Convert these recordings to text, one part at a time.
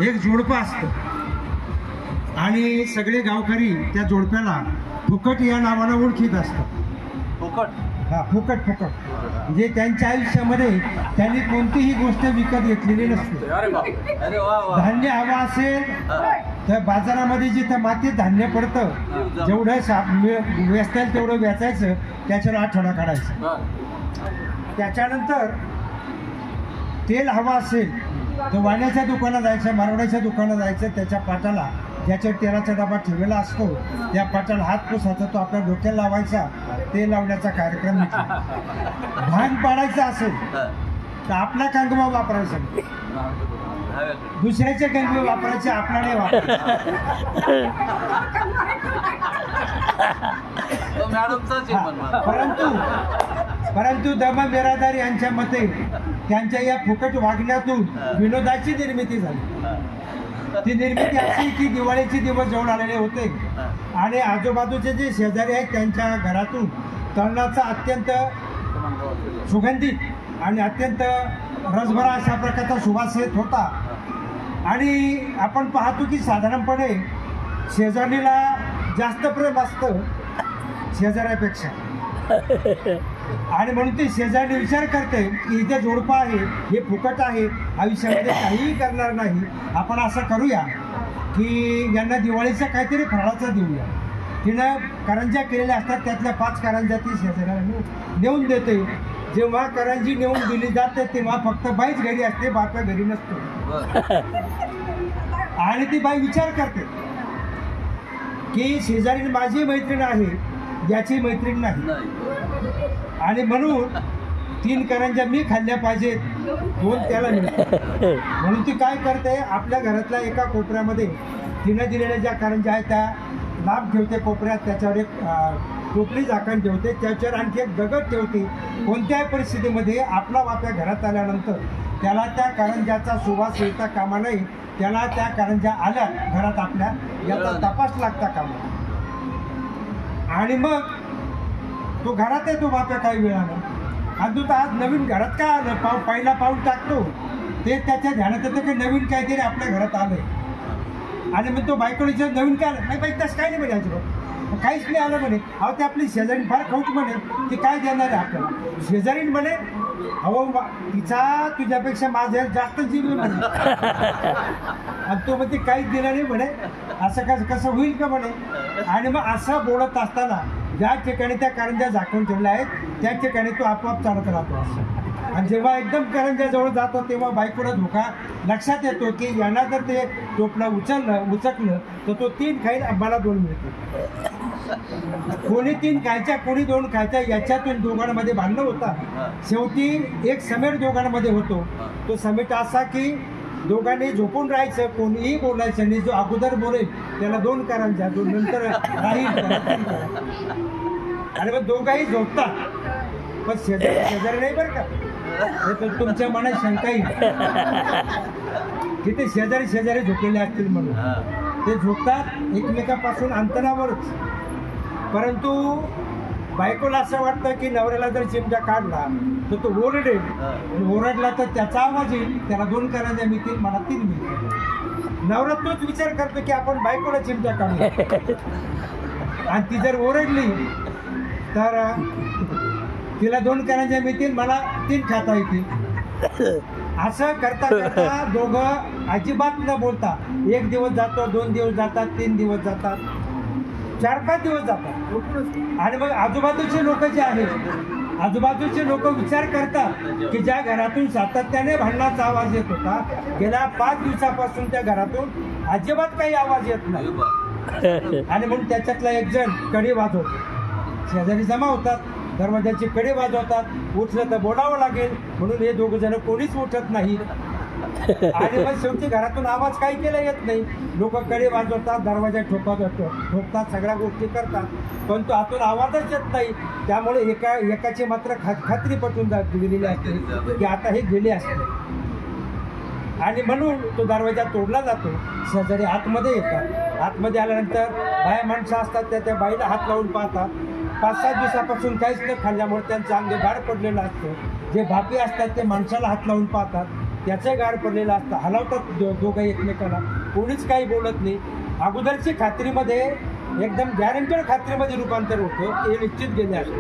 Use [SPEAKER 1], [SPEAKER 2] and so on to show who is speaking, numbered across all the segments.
[SPEAKER 1] एक जोडपं असतं आणि सगळे गावकरी त्या जोडप्याला फुकट या नावानं ओळखीत असतात.
[SPEAKER 2] फुकट?
[SPEAKER 1] हा, फुकट फुकट म्हणजे त्यांच्या आयुष्यामध्ये त्यांनी कोणतीही गोष्ट विकत घेतलेली नसते. धान्य हवं असेल तर बाजारामध्ये जिथं मातीत धान्य पडतं जेवढं वेचता तेवढं वेचायचं, त्याच्यावर आठवडा काढायचा. त्याच्यानंतर तेल हवं असेल तर वाण्याच्या दुकानात जायचं, मारवाड्याच्या दुकानात जायचं. त्याच्या पाटाला ज्याच्यावर तेलाचा डबा ठेवलेला असतो त्या पाटाला हात पुसायचा, तो आपल्या डोक्याला लावायचा. तेल लावण्याचा कार्यक्रम होतो. भांग पाडायचा असेल तर आपला कंगवा वापरायचा, दुसऱ्याचे कंगवे वापरायचे, आपला नाही वापरायचा. परंतु दमा बिरादार यांच्या मते त्यांच्या या फुकट वागण्यातून विनोदाची निर्मिती झाली. ती निर्मिती अशी की दिवाळीचे दिवस जवळ आलेले होते आणि आजूबाजूचे जे शेजारी आहेत त्यांच्या घरातून तळणाचा अत्यंत सुगंधित आणि अत्यंत रसभरा अशा प्रकारचा सुवास येत होता. आणि आपण पाहतो की साधारणपणे शेजारीला जास्त प्रेम असतं शेजाऱ्यापेक्षा, आणि म्हणून ती शेजारी विचार करते की इथे जोडपं आहे, हे फुकट आहे, आयुष्यामध्ये काहीही करणार नाही. आपण असं करूया की यांना दिवाळीचं काहीतरी फराळाचं देऊया. तिनं करंज्या केलेल्या असतात, त्यातल्या 5 करंज्या ती शेजाऱ्याला नेऊन देते. जेव्हा करंजी नेऊन दिली जाते तेव्हा फक्त बाईच घरी असते, बापा घरी नसतो. आणि ती बाई विचार करते की शेजारी माझी मैत्रीण आहे, याची मैत्रीण नाही, आणि म्हणून 3 करंज्या मी खाल्ल्या पाहिजेत, 2 त्याला मिळतात. म्हणून ती काय करते, आपल्या घरातल्या एका कोपऱ्यामध्ये तिनं दिलेल्या ज्या करंज्या आहेत त्या लांब ठेवते कोपऱ्यात. त्याच्यावर एक टोपली झाकण ठेवते, त्याच्यावर आणखी एक दगड ठेवते. कोणत्याही परिस्थितीमध्ये आपला बाप्या घरात आल्यानंतर त्याला त्या करंज्याचा सुवास येता कामा नाही, त्याला त्या करंज्या आल्या घरात आपल्या याचा तपास लागता कामा. आणि मग तो घरात येतो बाप्या काही वेळानं, आणि तू आज नवीन घरात का आलं, पहिला पाऊल टाकतो ते त्याच्या ध्यानात येतं की नवीन काहीतरी आपल्या घरात आलंय. आणि मग तो बायकोला नवीन काय आलं, नाही बाई तसं काय नाही म्हणे, अजिबात काहीच नाही आलं म्हणे. अहो ते आपली शेजारी फार खाऊच म्हणे, ती काय देणार आहे आपल्याला. शेजारी म्हणे अहो तिचा तुझ्यापेक्षा माझ्या जास्त जीव म्हणे, आणि तो मग ते काहीच दिलं नाही म्हणे. असं कसं होईल का म्हणे. आणि मग असं बोलत असताना ज्या ठिकाणी त्या करंज्या झाकून ठेवल्या आहेत त्या ठिकाणी तो आपोआप चालत राहतो असं. आणि जेव्हा एकदम करंज्याजवळ जातो तेव्हा बायकोला धोका लक्षात येतो की यांना जर ते टोपलं उचकलं तर तो 3 खाईल, मला 2 मिळतील. कोणी 3 खायच्या, कोणी 2 खायच्या, याच्यातून दोघांमध्ये भांडणं होता. शेवटी एक समेट दोघांमध्ये होतो. तो समेट असा की दोघांनी झोपून राहायचं, कोणीही बोलायचं नाही. जो अगोदर बोलेल त्याला 2 करंज्या, जो नंतर राहील. आणि मग दोघाही झोपतात, पण शेजारी नाही बरं का. तुमच्या मनात शंका येईल की ते शेजारी झोपलेले असतील म्हणून. ते झोपतात एकमेकापासून अंतरावरच. परंतु बायकोला असं वाटतं की नवऱ्याला जर चिमटा काढला तर तो ओरडेल, ओरडला तर त्याचा आवाज येईल, त्याला 2 करंज्या मिळतील, मला 3 मिळतील. नवरा तोच विचार करतो की आपण बायकोला चिमटा काढू, आणि ती जर ओरडली तर तिला 2 करंज्या मिळतील, मला 3 खाता येतील. असं करता करता दोघं अजिबात न बोलता 1 दिवस जातो, 2 दिवस जातात, 3 दिवस जातात, 4-5 दिवस जातात. आणि मग आजूबाजूचे लोक जे आहेत, आजूबाजूचे लोक विचार करतात की ज्या घरातून सातत्याने भांडणाचा आवाज येत होता, गेल्या 5 दिवसापासून त्या घरातून अजिबात काही आवाज येत नाही. आणि म्हणून त्याच्यातला एक जण कडी वाजवतो. शेजारी जमा होतात, दरवाजाची कडे वाजवतात. उठलं तर बोलावं लागेल म्हणून हे 2 जण कोणीच उठत नाही. आणि मग शेवटी घरातून आवाज काही केला येत नाही. लोक कडे वाजवतात, दरवाजा ठोकतात, सगळ्या गोष्टी करतात, पण तो आतून आवाजच येत नाही. त्यामुळे एकाची मात्र खात्री पटून दिलेली असते की आता हे गेले असते. आणि म्हणून तो दरवाजा तोडला जातो. शेजारी आतमध्ये येतात. आतमध्ये आल्यानंतर बाया माणसं असतात, त्या बाईला हात लावून पाहतात. 5-7 दिवसापासून काहीच न खाल्ल्यामुळे त्यांचं अंग गाड पडलेलं असतं. जे भापी असतात ते माणसाला हात लावून पाहतात. त्याचं गार पडलेलं असतं, हलवतात दोघं एकमेकाला, कोणीच काही बोलत नाही. अगोदरची खात्रीमध्ये एकदम गॅरंटेड खात्रीमध्ये रूपांतर होतं, हे निश्चित गेले असते.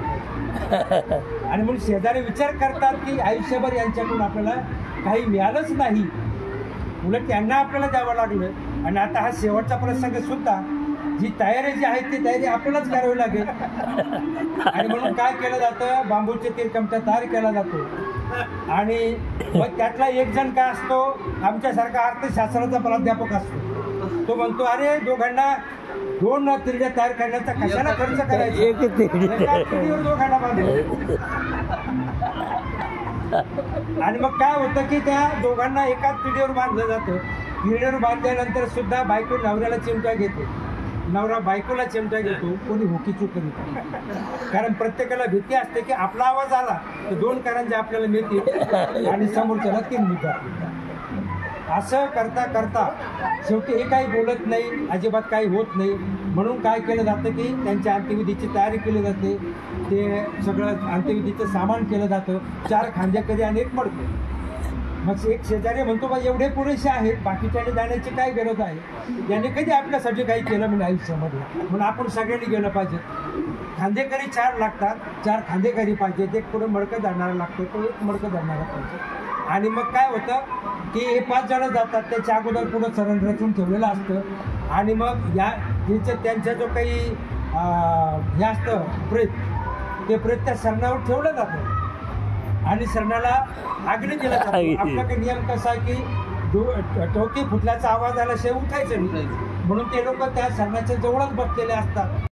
[SPEAKER 1] आणि म्हणून शेजारी विचार करतात की आयुष्यभर यांच्याकडून आपल्याला काही मिळालंच नाही, उलट त्यांना आपल्याला द्यावं लागलं. आणि आता हा शेवटचा प्रसंग सुद्धा जी तयारी जी आहे ती तयारी आपल्यालाच करावी लागेल. आणि म्हणून काय केलं जातं, बांबूचे तेल चमचा तयार केला जातो. आणि मग त्यातला एक जण काय असतो, आमच्यासारखा अर्थशास्त्राचा प्राध्यापक असतो. तो म्हणतो, अरे दोघांना 2 तिरड्या तयार करण्याचा कशाला खर्च करायचा, एका तिरडीवर दोघांना बांधू. आणि मग काय होतं की त्या दोघांना एकाच पिढीवर बांधलं जातं. पिढीवर बांधल्यानंतर सुद्धा बायको नवऱ्याला चिमटा घेते, नवरा बायकोला चिमटा घेतो, कोणी होकीचूक करीत. कारण प्रत्येकाला भीती असते की आपला आवाज आला तर 2 कारंजे आपल्याला मिळतील आणि समोरच्याला 3 मिळतात. असं करता करता शेवटी हे काही बोलत नाही, अजिबात काही होत नाही. म्हणून काय केलं जातं की त्यांच्या अंत्यविधीची तयारी केली जाते. ते सगळं अंत्यविधीचं सामान केलं जातं, 4 खांदेकरी आणि 1 मडकं. मग एक शेजारी म्हणतो, बा एवढे पुरेसे आहेत, बाकीच्याने जाण्याची काय गरज आहे, याने कधी आपल्यासाठी काही केलं म्हणजे आयुष्यामध्ये, म्हणून आपण सगळ्यांनी गेलं पाहिजे. खांदेकरी 4 लागतात, 4 खांदेकरी पाहिजेत, 1 पुढं मडकं धरणारा लागतो, तो 1 मडकं धरणारा पाहिजे. आणि मग काय होतं की हे 5 जण जातात, त्याच्या अगोदर पुढं चरण रचून ठेवलेलं असतं. आणि मग या त्यांचा जो काही हे असतं प्रेत, ते प्रेत त्या सरणावर ठेवलं जातं आणि सरणाला अग्नी दिला जातो. आपल्याकडे नियम कसा आहे की टोकी फुटल्याचा आवाज आल्याशिवाय उठायचं नाही, म्हणून ते लोक त्या सरणाच्या जवळच बसलेले असतात.